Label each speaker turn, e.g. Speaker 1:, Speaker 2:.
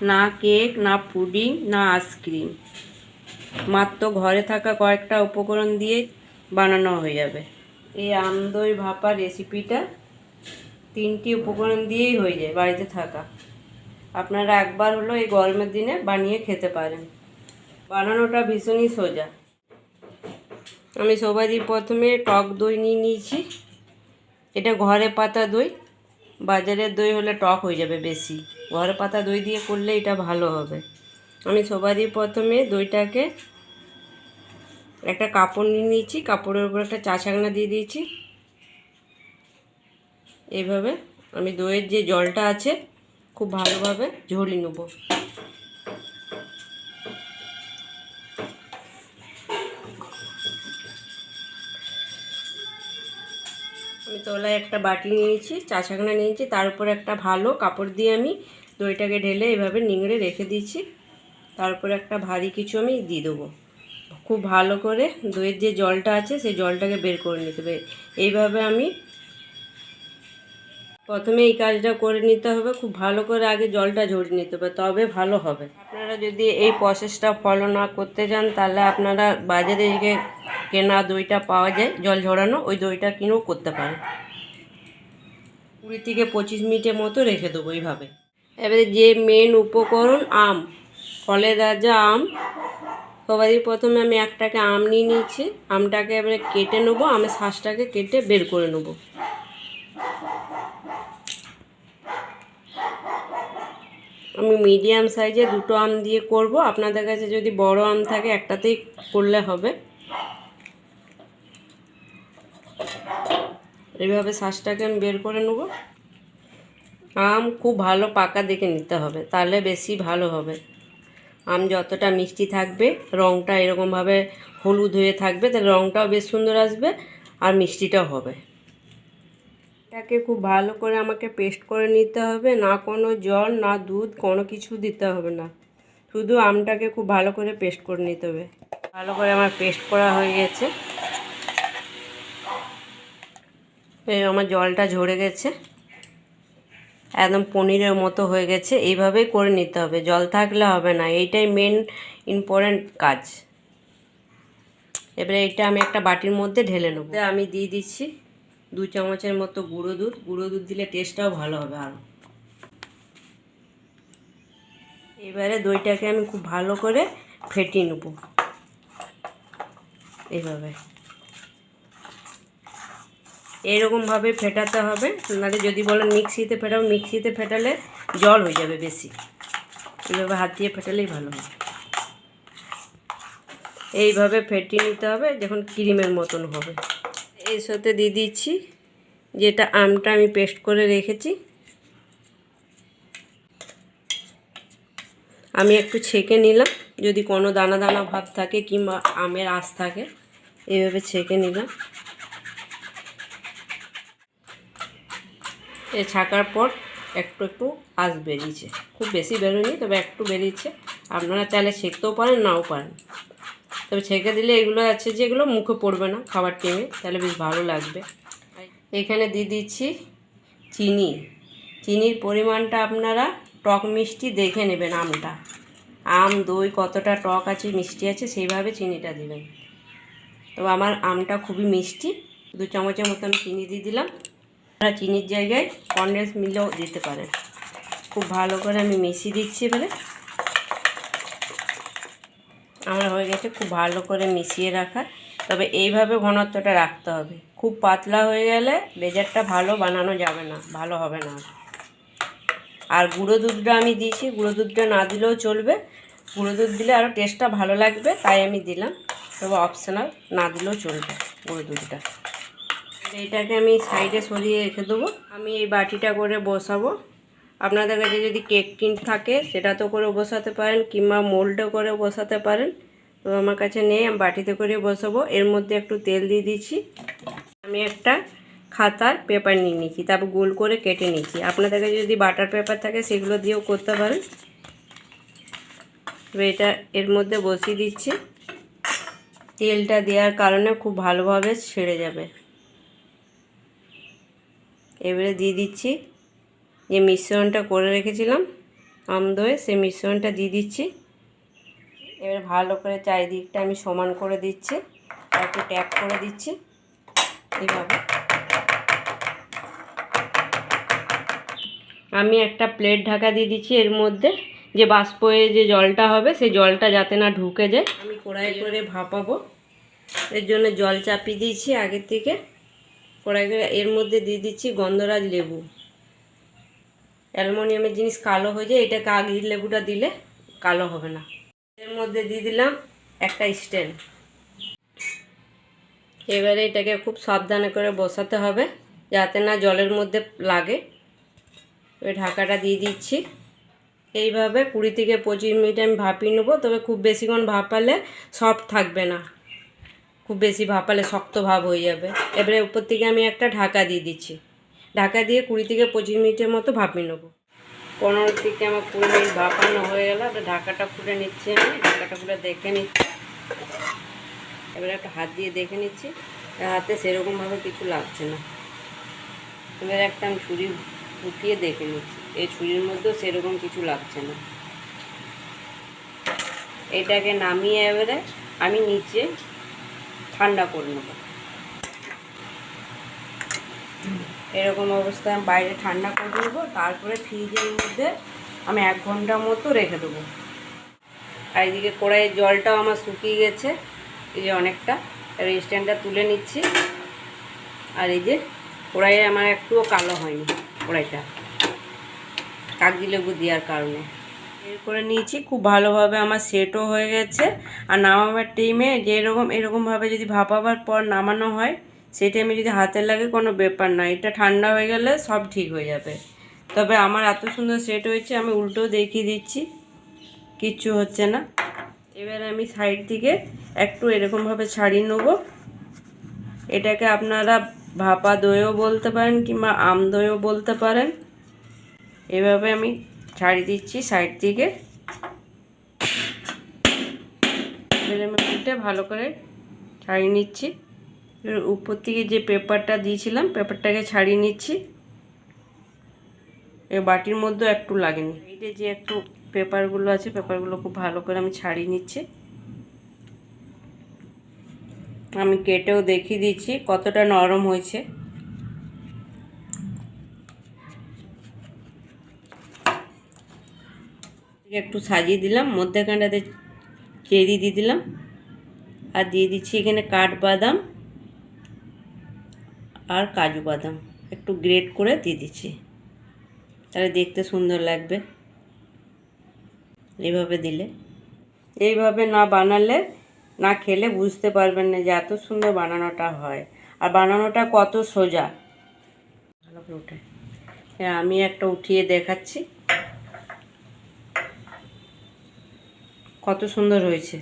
Speaker 1: না কেক, না পুডিং, না আইসক্রিম, মাত্র ঘরে থাকা কয়েকটা উপকরণ দিয়ে বানানো হয়ে যাবে। এই আম দই ভাপা রেসিপিটা 3টি উপকরণ দিয়েই হয়ে যায় বাড়িতে থাকা। আপনারা একবার হলো এই গরমের দিনে বানিয়ে খেতে পারেন। বানানোটা ভীষণই সোজা। আমি সবারই প্রথমে টক দই নিয়ে নিয়েছি। এটা ঘরে পাতা দই, বাজারের দই হলে টক হয়ে যাবে বেশি। ঘরে পাতা দই দিয়ে করলে এটা ভালো হবে। আমি সবারই প্রথমে দইটাকে একটা কাপড় নিয়ে নিয়েছি, কাপড়ের উপর একটা চা ছাঁকনা দিয়ে দিয়েছি। এইভাবে আমি দইয়ের যে জলটা আছে খুব ভালোভাবে ঝরিয়ে নেব। আমি তলায় একটা বাটি নিয়েছি, চা ছাঁকনা নিয়েছি, তার উপরে একটা ভালো কাপড় দিয়ে আমি দইটাকে ঢেলে এভাবে নিংড়ে রেখে দিয়েছি। তারপরে একটা ভারী কিছু আমি দিয়ে দেবো। খুব ভালো করে দইয়ের যে জলটা আছে সেই জলটাকে বের করে নিতে হবে। এইভাবে আমি প্রথমে এই কাজটা করে নিতে হবে। খুব ভালো করে আগে জলটা ঝরিয়ে নিতে হবে, তবে ভালো হবে। আপনারা যদি এই প্রসেসটা ফলো না করতে চান তাহলে আপনারা বাজারে যে কেনা দইটা পাওয়া যায় জল ঝরানো, ওই দইটা কিনেও করতে পারেন। 20 থেকে 25 মিনিটের মতো রেখে দেবো এইভাবে। এবারে যে মেন উপকরণ আম, ফলের রাজা আম। সবারই প্রথমে আমি একটাকে আম নিয়ে নিয়েছি। আমটাকে এবারে কেটে নেবো, আমের শাঁসটাকে কেটে বের করে নেবো। আমি মিডিয়াম সাইজে 2টো আম দিয়ে করব। আপনাদের কাছে যদি বড় আম থাকে একটাতেই করলে হবে। এইভাবে শাঁসটাকে আমি বের করে নেব। আম খুব ভালো পাকা দেখে নিতে হবে, তাহলে বেশি ভালো হবে। আম যতটা মিষ্টি থাকবে, রঙটা এরকমভাবে হলুদ হয়ে থাকবে, তাহলে রঙটাও বেশ সুন্দর আসবে আর মিষ্টিটাও হবে। এটাকে খুব ভালো করে আমাকে পেস্ট করে নিতে হবে। না কোনো জল, না দুধ, কোনো কিছু দিতে হবে না। শুধু আমটাকে খুব ভালো করে পেস্ট করে নিতে হবে। ভালো করে আমার পেস্ট করা হয়ে গেছে। আমার জলটা ঝরে গেছে, একদম পনিরের মতো হয়ে গেছে। এইভাবেই করে নিতে হবে, জল থাকলে হবে না। এইটাই মেন ইম্পর্ট্যান্ট কাজ। এবারে এটা আমি একটা বাটির মধ্যে ঢেলে নেব। আমি দিয়ে দিচ্ছি 2 চামচের মতো গুঁড়ো দুধ। গুঁড়ো দুধ দিলে টেস্টটাও ভালো হবে আরও। এবারে দইটাকে আমি খুব ভালো করে ফেটিয়ে নেব এইভাবে। এইরকমভাবে ফেটাতে হবে, নাহলে যদি বলেন মিক্সিতে ফেটাবো, মিক্সিতে ফেটালে জল হয়ে যাবে বেশি। এইভাবে হাত দিয়ে ফেটালেই ভালো হবে। এইভাবে ফেটিয়ে নিতে হবে যখন ক্রিমের মতন হবে। এর সাথে দিয়ে দিচ্ছি যেটা আমটা আমি পেস্ট করে রেখেছি। আমি একটু ছেঁকে নিলাম, যদি কোনো দানা দানা ভাব থাকে কিংবা আমের আঁশ থাকে, এইভাবে ছেঁকে নিলাম। এ ছাকার পর একটু একটু আঁশ বেরিয়েছে, খুব বেশি বেরোয়নি, তবে একটু বেরিয়েছে। আপনারা চাইলে ছেঁকতেও পারেন, নাও পারেন। তবে ছেঁকে দিলে এগুলো আছে যেগুলো মুখে পড়বে না খাবার টাইমে, তাহলে বেশ ভালো লাগবে। এখানে দিয়ে দিচ্ছি চিনি। চিনির পরিমাণটা আপনারা টক মিষ্টি দেখে নেবেন। আমটা, আম দই কতটা টক আছে মিষ্টি আছে সেইভাবে চিনিটা দিবেন। তো আমার আমটা খুবই মিষ্টি, 2 চামচের মতো আমি চিনি দিয়ে দিলাম। আপনারা চিনির জায়গায় কনডেন্স মিল্কও দিতে পারেন। খুব ভালো করে আমি মিশিয়ে দিচ্ছি। এবারে আমার হয়ে গেছে খুব ভালো করে মিশিয়ে রাখা। তবে এইভাবে ঘনত্বটা রাখতে হবে। খুব পাতলা হয়ে গেলে ডেজার্টটা ভালো বানানো যাবে না, ভালো হবে না। আর গুঁড়ো দুধটা আমি দিয়েছি, গুঁড়ো দুধটা না দিলেও চলবে। গুঁড়ো দুধ দিলে আরও টেস্টটা ভালো লাগবে, তাই আমি দিলাম। তবে অপশনাল, না দিলেও চলবে গুঁড়ো দুধটা। এইটাকে আমি সাইডে সরিয়ে রেখে দেবো। আমি এই বাটিটা করে বসাবো। আপনাদের কাছে যদি কেক টিন থাকে সেটা তো করে বসাতে পারেন, কিংবা মোল্ডও করে বসাতে পারেন। তো আমার কাছে নেই, আমি বাটিতে করে বসাবো। এর মধ্যে একটু তেল দিয়ে দিচ্ছি। আমি একটা খাতার পেপার নিয়ে নিয়েছি, তারপর গোল করে কেটে নিয়েছি। আপনাদের কাছে যদি বাটার পেপার থাকে সেগুলো দিয়েও করতে পারেন। এটা এর মধ্যে বসিয়ে দিচ্ছি। তেলটা দেওয়ার কারণে খুব ভালোভাবে ছেড়ে যাবে। এবারে দিয়ে দিচ্ছি যে মিশ্রণটা করে রেখেছিলাম আমদই সেই মিশ্রণটা দিয়ে দিচ্ছি। এবার ভালো করে চারিদিকটা আমি সমান করে দিচ্ছি, আর একটু ট্যাপ করে দিচ্ছি এইভাবে। আমি একটা প্লেট ঢাকা দিয়ে দিচ্ছি, এর মধ্যে যে বাষ্প হয়ে যে জলটা হবে সেই জলটা যাতে না ঢুকে যায়। আমি কড়াই করে ভাপাবো, এর জন্য জল চাপিয়ে দিয়েছি আগের থেকে। কড়াই করে এর মধ্যে দিয়ে দিচ্ছি গন্ধরাজ লেবু। অ্যালুমিনিয়ামের জিনিস কালো হয়ে যায়, এটা কাগজি লেবুটা দিলে কালো হবে না। এর মধ্যে দিয়ে দিলাম একটা স্ট্যান্ড। এবারে এটাকে খুব সাবধানে করে বসাতে হবে যাতে না জলের মধ্যে লাগে। ওই ঢাকাটা দিয়ে দিচ্ছি। এইভাবে 20 থেকে 25 মিনিট আমি ভাপিয়ে নেবো, তবে খুব বেশিক্ষণ ভাপালে সফট থাকবে না, খুব বেশি ভাপালে শক্ত ভাব হয়ে যাবে। এবারে উপর থেকে আমি একটা ঢাকা দিয়ে দিচ্ছি। ঢাকা দিয়ে 20 থেকে 25 মিনিটের মতো ভাপিয়ে নেবো। 15 থেকে আমার 20 মিনিট ভাপানো হয়ে গেল। ঢাকাটা খুলে নিচ্ছি, আমি ঢাকাটা খুলে দেখে নিচ্ছি। এবারে একটা হাত দিয়ে দেখে নিচ্ছি, হাতে সেরকমভাবে কিছু লাগছে না। এবারে একটা আমি ছুরি উঠিয়ে দেখে নিচ্ছি, এই ছুরির মধ্যেও সেরকম কিছু লাগছে না। এটাকে নামিয়ে এবারে আমি নিচে ঠান্ডা করে নেব। এরকম অবস্থায় আমি বাইরে ঠান্ডা করে নেবো, তারপরে ফ্রিজের মধ্যে আমি 1 ঘন্টা মতো রেখে দেবো। আর এদিকে কড়াইয়ের জলটাও আমার শুকিয়ে গেছে, এই যে অনেকটা। এবার স্ট্যান্ডটা তুলে নিচ্ছি। আর এই যে কড়াইয়ে আমার একটুও কালো হয়নি, কড়াইটা কাগজি লেবু দেওয়ার কারণে। এর করে নিয়েছি, খুব ভালোভাবে আমার সেটও হয়ে গেছে। আর নামাবার টাইমে এরকমভাবে যদি ভাপাবার পর নামানো হয়, সেই টাইমে যদি হাতে লাগে কোনো ব্যাপার না, এটা ঠান্ডা হয়ে গেলে সব ঠিক হয়ে যাবে। তবে আমার এত সুন্দর সেট হয়েছে, আমি উল্টো দেখিয়ে দিচ্ছি, কিচ্ছু হচ্ছে না। এবার আমি সাইড থেকে একটু এরকমভাবে ছাড়িয়ে নেবো। এটাকে আপনারা ভাপা দইও বলতে পারেন কিংবা আম দইও বলতে পারেন। এভাবে আমি ছাড়িয়ে দিচ্ছি সাইড থেকে। এবার আমি উল্টে ভালো করে ছাড়িয়ে নিচ্ছি। এবার উপর থেকে যে পেপারটা দিয়েছিলাম, পেপারটাকে ছাড়িয়ে নিচ্ছি। এই বাটির মধ্যেও একটু লাগেনি, এইটা যে একটু পেপারগুলো আছে, পেপারগুলো খুব ভালো করে আমি ছাড়িয়ে নিচ্ছি। আমি কেটেও দেখিয়ে দিচ্ছি কতটা নরম হয়েছে। একটু সাজিয়ে দিলাম, মধ্যেখানটাতে চেরি দিয়ে দিলাম, আর দিয়ে দিচ্ছি এখানে কাঠবাদাম আর কাজু বাদাম একটু গ্রেট করে দিয়ে দিচ্ছি, তাহলে দেখতে সুন্দর লাগবে এইভাবে দিলে। এইভাবে না বানালে, না খেলে বুঝতে পারবেন না যে এত সুন্দর বানানোটা হয়, আর বানানোটা কত সোজা। ভালো করে উঠে আমি একটা উঠিয়ে দেখাচ্ছি কত সুন্দর হয়েছে।